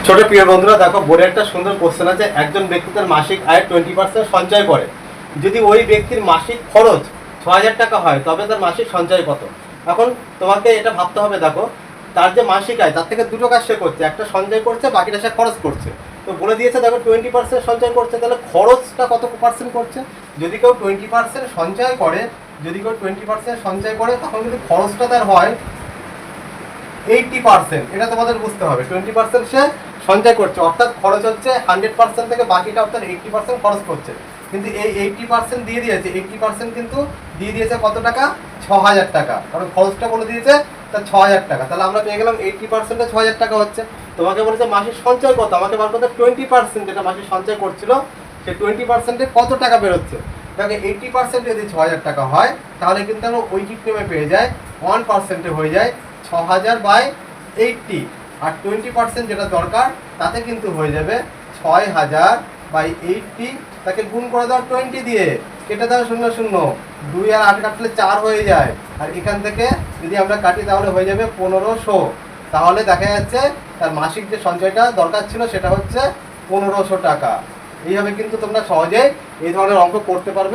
ছোট প্রিয় বন্ধুরা, দেখো বোর্ডে একটা সুন্দর কোশ্চেন আছে। একজন ব্যক্তি তার মাসিক আয়ের 20% সঞ্চয় করে। যদি ওই ব্যক্তির মাসিক খরচ 6000 টাকা হয়, তবে তার মাসিক সঞ্চয় কত? এখন তোমাকে এটা ভাবতে হবে। দেখো, তার যে মাসিক আয় তার থেকে দুটো কাজ সে করছে, একটা সঞ্চয় করছে, বাকিটা সে খরচ করছে। তো বলে দিয়েছে দেখো 20% সঞ্চয় করছে, তাহলে খরচটা কত পার্সেন্ট করছে? যদি কেউ 20% সঞ্চয় করে, তখন যদি খরচটা তার হয় 80%, এটা তোমাদের বুঝতে হবে। 20% সে সঞ্চয় করছে, অর্থাৎ খরচ হচ্ছে 100% থেকে বাকিটা অর্থাৎ 80% খরচ করছে। কিন্তু এই 80% দিয়ে দিয়েছে, 80% কিন্তু দিয়ে দিয়েছে কত টাকা? 6000 টাকা। কারণ খরচটা বলে দিয়েছে তার 6000 টাকা। তাহলে আমরা পেয়ে গেলাম 80% 6000 টাকা হচ্ছে। তোমাকে বলেছে মাসিক সঞ্চয় কত, আমাকে বার করতে 20% যেটা মাসিক সঞ্চয় করছিল সে 20% কত টাকা বেরোচ্ছে। দেখো 80% যদি 6000 টাকা হয়, তাহলে কিন্তু আমরা ঐকিক নিয়মে পেয়ে যাই 1% হয়ে যায় 6000/80। আর 20% যেটা দরকার তাতে কিন্তু হয়ে যাবে 6000/80। তাকে গুণ করে দাও 20 দিয়ে, কেটে দাও 0 0, 2 আর 8 কাটলে 4 হয়ে যায়। আর এখান থেকে যদি আমরা কাটি তাহলে হয়ে যাবে 1500। তাহলে দেখা যাচ্ছে তার মাসিক যে সঞ্চয়টা দরকার ছিল সেটা হচ্ছে 1500 টাকা। এইভাবে কিন্তু তোমরা সহজেই এই ধরনের অঙ্ক করতে পারবে।